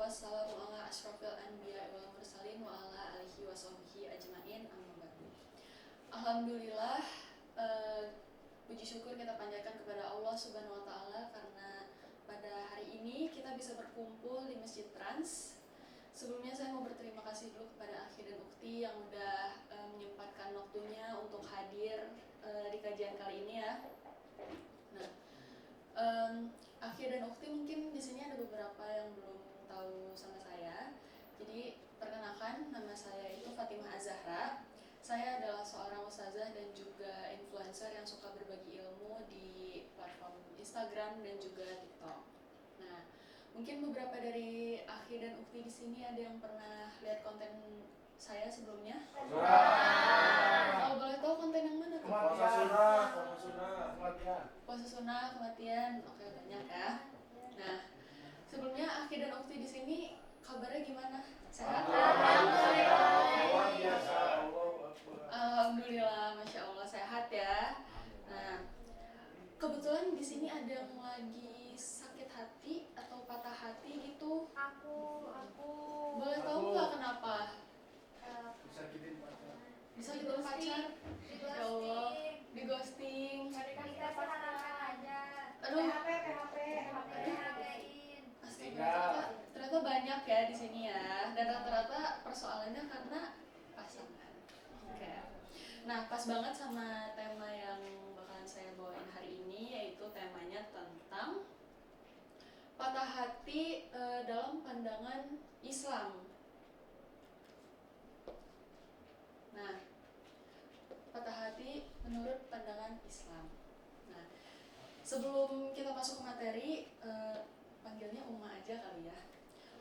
wassalamu ala asyrafil anbiya wal mursalin wa ala alihi wa sahbihi ajmain amma ba'du. Alhamdulillah, puji syukur kita panjatkan kepada Allah Subhanahu wa taala karena pada hari ini kita bisa berkumpul di Masjid Trans. Sebelumnya saya mau berterima kasih dulu kepada Akhi dan Ukti yang udah menyempatkan waktunya untuk hadir di kajian kali ini ya. Nah, Akhi dan Ukti mungkin di sini ada beberapa yang belum tahu sama saya. Jadi perkenalkan, nama saya itu Fatimah Az-Zahra. Saya adalah seorang ustazah dan juga influencer yang suka berbagi ilmu di platform Instagram dan juga TikTok. Nah, mungkin beberapa dari Akhi dan Ukti di sini ada yang pernah lihat konten saya sebelumnya. Kalau boleh tahu konten yang mana tuh? Puasa sunnah, kematian. Oke, banyak ya. Nah, sebelumnya Akhi dan Ukti di sini kabarnya gimana? Sehat? Alhamdulillah, masya Allah sehat ya. Nah, kebetulan di sini ada yang lagi sakit hati atau patah hati gitu. Aku Boleh tahu nggak kenapa? Bisa gitu pacar? Ya Allah, di ghosting. kita pacaran aja. Aduh, PHP-in. astaga, ternyata banyak ya di sini ya. Dan rata-rata persoalannya karena pasangan. Oke. Nah, pas banget sama tema yang bakalan saya bawain hari ini, yaitu temanya tentang patah hati dalam pandangan Islam. Nah, patah hati menurut pandangan Islam. Nah, sebelum kita masuk ke materi, panggilnya Uma aja kali ya.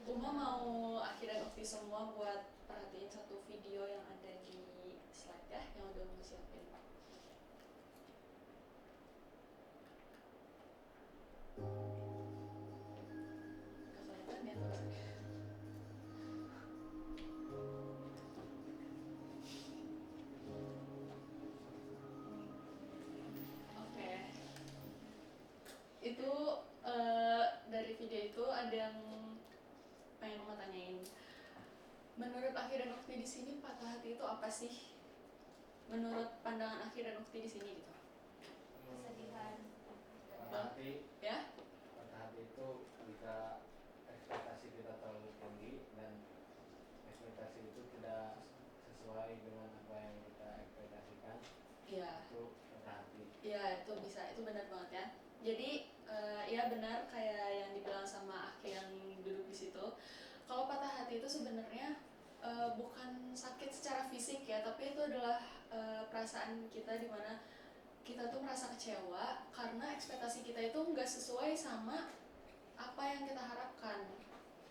Uma mau Akhi dan Ukti semua buat perhatiin satu video yang ada di slide ya, yang udah mau siapin. Gak kelihatan ya tulisannya. Oke. Itu dari video itu ada yang pengen Uma tanyain. Menurut Akhi dan Ukti di sini patah hati itu apa sih? Menurut pandangan Akhi dan Ukti di sini gitu. Kesedihan. Patah hati, Ya? patah hati itu jika ekspektasi kita terlalu tinggi dan ekspektasi itu tidak sesuai dengan apa yang kita ekspektasikan, Iya. itu patah hati. Iya, itu bisa, itu benar banget ya. Jadi ya benar kayak yang dibilang sama Akhi yang duduk di situ. Kalau patah hati itu sebenarnya bukan sakit secara fisik ya, tapi itu adalah perasaan kita di mana kita tuh merasa kecewa karena ekspektasi kita itu nggak sesuai sama apa yang kita harapkan.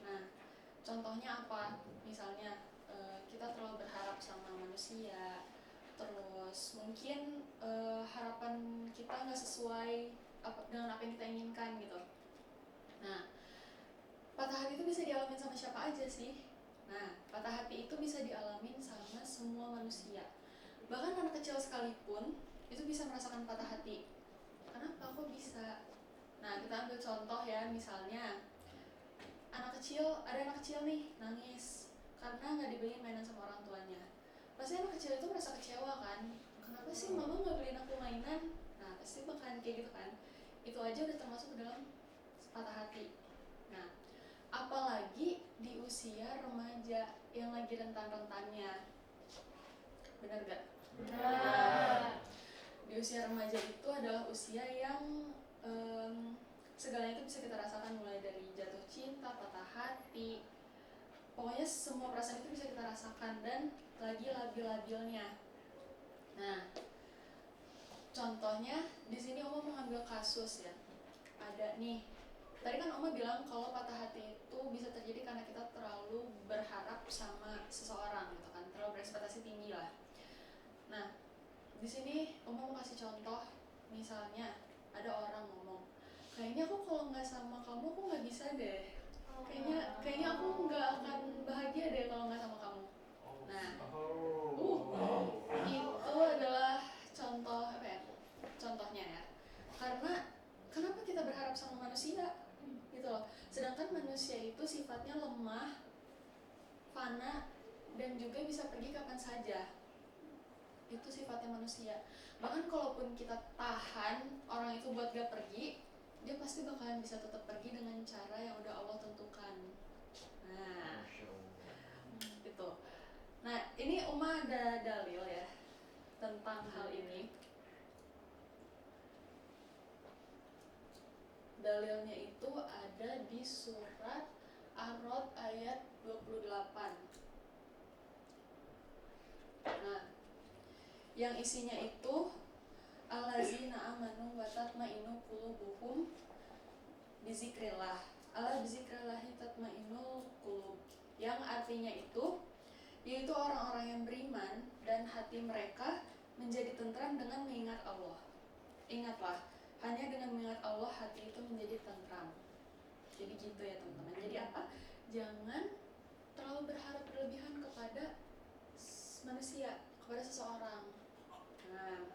Nah, contohnya apa? Misalnya kita terlalu berharap sama manusia, terus mungkin harapan kita nggak sesuai dengan apa yang kita inginkan gitu. Nah, patah hati itu bisa dialamin sama siapa aja sih? Nah, patah hati itu bisa dialamin sama semua manusia. Bahkan anak kecil sekalipun itu bisa merasakan patah hati. Kenapa? Kok bisa? Nah, kita ambil contoh ya, misalnya ada anak kecil nih nangis karena nggak dibeliin mainan sama orang tuanya. Pasti anak kecil itu merasa kecewa kan? Kenapa sih mama nggak beliin aku mainan? Nah, pasti bakalan kayak gitu kan? Itu aja udah termasuk ke dalam patah hati. Nah, apalagi di usia remaja yang lagi rentan-rentannya. Benar gak? Benar. Di usia remaja itu adalah usia yang segalanya itu bisa kita rasakan, mulai dari jatuh cinta, patah hati. Pokoknya semua perasaan itu bisa kita rasakan dan lagi labil-labilnya. Nah, contohnya di sini Oma mengambil kasus ya. Ada nih. Tadi kan Oma bilang kalau patah hati itu bisa terjadi karena kita terlalu berharap sama seseorang gitu kan, terlalu berekspektasi tinggi lah. Nah, di sini Oma mau kasih contoh, misalnya ada orang ngomong, kayaknya aku kalau nggak sama kamu aku nggak bisa deh. Kayaknya aku nggak akan bahagia deh kalau nggak sama kamu. Nah, itu adalah contoh apa ya? Contohnya ya. Karena kenapa kita berharap sama manusia? Gitu loh. Sedangkan manusia itu sifatnya sifatnya lemah, fana, dan juga bisa pergi kapan saja. Itu sifatnya manusia. Bahkan kalaupun kita tahan orang itu buat gak pergi, dia pasti bakalan bisa tetap pergi dengan cara yang udah Allah tentukan. Nah, gitu. Nah, ini Uma ada dalil ya tentang hal ini. Dalilnya itu ada di surat Ar-Rod ayat 28. Nah, yang isinya itu allazina amanu wa tatma'innu qulubuhum bizikrillah. Ala bizikrillahi tatma'innul qulub. Yang artinya itu yaitu orang-orang yang beriman dan hati mereka menjadi tentram dengan mengingat Allah. Ingatlah, hanya dengan mengingat Allah hati itu menjadi tentram. Jadi gitu ya teman-teman. Jadi apa? Jangan terlalu berharap berlebihan kepada manusia, kepada seseorang. Nah,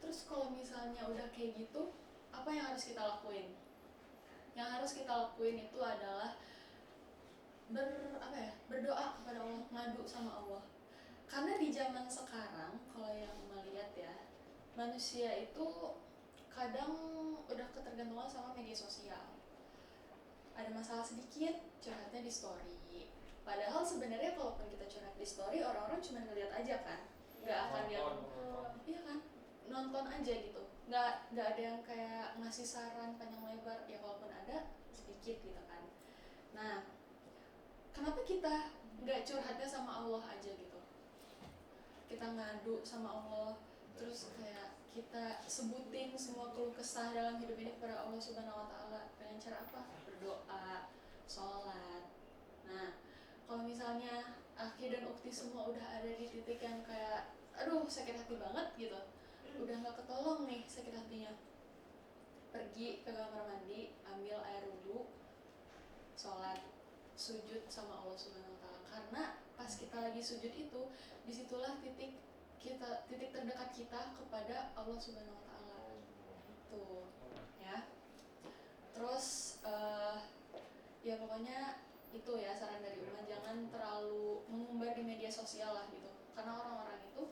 terus kalau misalnya udah kayak gitu, apa yang harus kita lakuin? Yang harus kita lakuin itu adalah berdoa kepada Allah, ngadu sama Allah. Karena di zaman sekarang, kalau yang melihat ya, manusia itu kadang udah ketergantungan sama media sosial. Ada masalah sedikit, curhatnya di story. Padahal sebenarnya kalaupun kita curhat di story, orang-orang cuma ngeliat aja kan, nggak akan yang, iya kan, nonton aja gitu. Nggak ada yang kayak ngasih saran panjang lebar. Ya kalaupun ada, sedikit gitu kan. Nah, kenapa kita nggak curhatnya sama Allah aja gitu? Kita ngadu sama Allah, terus kayak kita sebutin semua keluh kesah dalam hidup ini kepada Allah Subhanahu wa Ta'ala dengan cara apa? Berdoa, sholat. Nah, kalau misalnya Aki dan Ukti semua udah ada di titik yang kayak aduh sakit hati banget gitu, udah nggak ketolong nih sakit hatinya, pergi ke kamar mandi, ambil air wudhu, sholat, sujud sama Allah Subhanahu wa Ta'ala. Karena pas kita lagi sujud itu, disitulah titik terdekat kita kepada Allah Subhanahu wa Ta'ala. Itu ya. Terus ya pokoknya itu ya saran dari Uma, jangan terlalu mengumbar di media sosial lah gitu. Karena orang-orang itu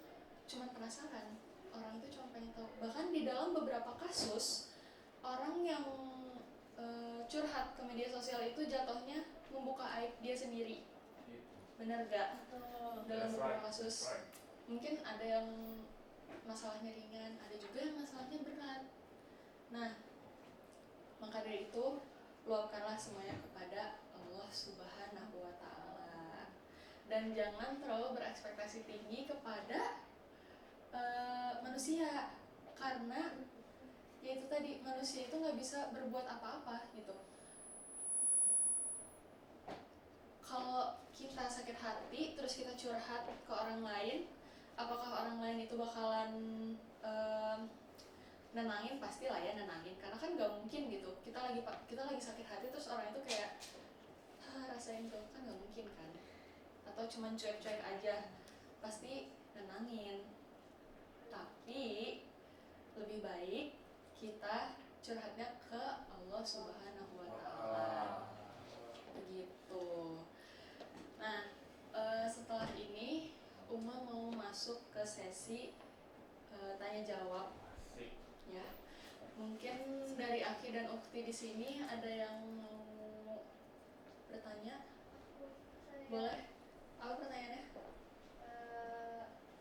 cuma penasaran, orang itu cuma pengen tahu. Bahkan di dalam beberapa kasus orang yang curhat ke media sosial itu jatuhnya membuka aib dia sendiri. Benar gak? Dalam beberapa kasus mungkin ada yang masalahnya ringan, ada juga yang masalahnya berat. Nah, maka dari itu luapkanlah semuanya kepada Allah Subhanahu wa Ta'ala. Dan jangan terlalu berekspektasi tinggi kepada manusia, karena ya itu tadi, manusia itu nggak bisa berbuat apa-apa gitu. Kalau kita sakit hati terus kita curhat ke orang lain, apakah orang lain itu bakalan nenangin? Pastilah ya nenangin, karena kan nggak mungkin gitu kita lagi sakit hati terus orang itu kayak rasain tuh, kan nggak mungkin kan. Atau cuman cuek-cuek aja, pasti nenangin. Tapi lebih baik kita curhatnya ke Allah Subhanahu wa Ta'ala. Begitu. Nah, setelah ini Uma mau masuk ke sesi tanya jawab. Ya. Mungkin dari Aki dan Ukti di sini ada yang mau bertanya? Boleh? Apa pertanyaannya?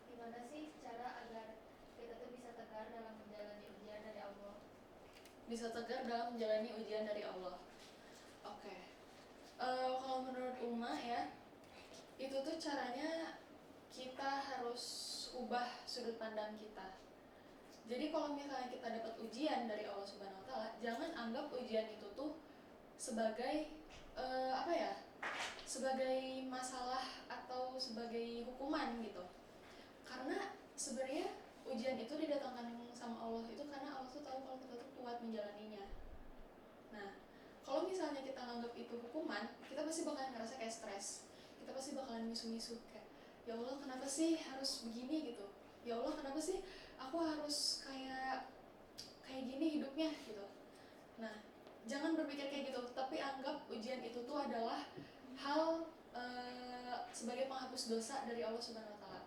Gimana sih cara agar kita tuh bisa tegar dalam menjalani ujian dari Allah? Bisa tegar dalam menjalani ujian dari Allah. Oke. Kalau menurut Uma ya, itu tuh caranya kita harus ubah sudut pandang kita. Jadi kalau misalnya kita dapat ujian dari Allah Subhanahu wa Ta'ala, jangan anggap ujian itu tuh sebagai sebagai masalah atau sebagai hukuman gitu. Karena sebenarnya ujian itu didatangkan sama Allah itu karena Allah tuh tahu kalau kita tuh kuat menjalaninya. Nah, kalau misalnya kita anggap itu hukuman, kita pasti bakalan ngerasa kayak stres. Kita pasti bakalan misu-misu kayak, ya Allah kenapa sih harus begini gitu? Ya Allah kenapa sih aku harus kayak gini hidupnya gitu? Nah, jangan berpikir kayak gitu, tapi anggap ujian itu tuh adalah sebagai penghapus dosa dari Allah Subhanahu Wa Taala.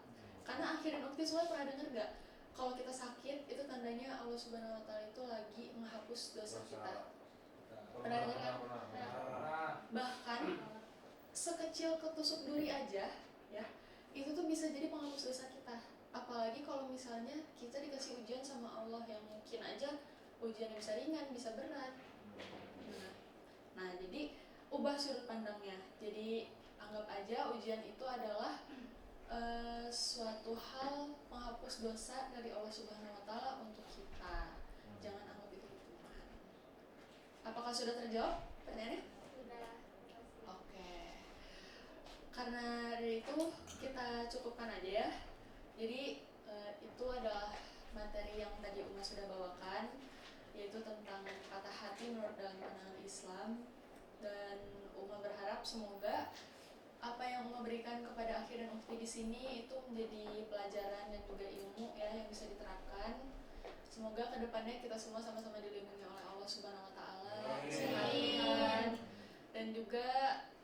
Karena akhirin ukti semua pernah dengar nggak? Kalau kita sakit itu tandanya Allah Subhanahu Wa Taala itu lagi menghapus dosa kita. Pernah dengar kan? Bahkan sekecil ketusuk duri aja, ya, itu tuh bisa jadi penghapus dosa kita. Apalagi kalau misalnya kita dikasih ujian sama Allah yang mungkin aja ujiannya bisa ringan, bisa berat. Nah, jadi ubah sudut pandangnya. Jadi anggap aja ujian itu adalah suatu hal penghapus dosa dari Allah Subhanahu Wa Taala untuk kita. Jangan anggap itu hukuman. Apakah sudah terjawab pertanyaannya? Sudah. Oke. Karena dari itu kita cukupkan aja ya. Jadi itu adalah materi yang tadi Uma sudah bawakan, yaitu tentang patah hati menurut dalam pandangan Islam. Dan Uma berharap semoga apa yang Uma berikan kepada Akhir dan Ukti di sini itu menjadi pelajaran dan juga ilmu ya yang bisa diterapkan. Semoga kedepannya kita semua sama-sama dilindungi oleh Allah Subhanahu Wa Taala, kesehatan, dan juga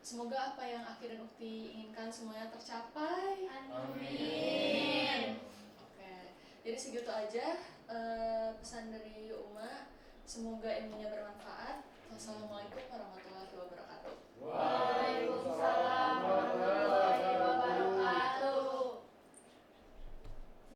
semoga apa yang Akhir dan Ukti inginkan semuanya tercapai. Amin. Oke, jadi segitu aja pesan dari Uma. Semoga ilmunya bermanfaat. Wassalamualaikum warahmatullahi wabarakatuh.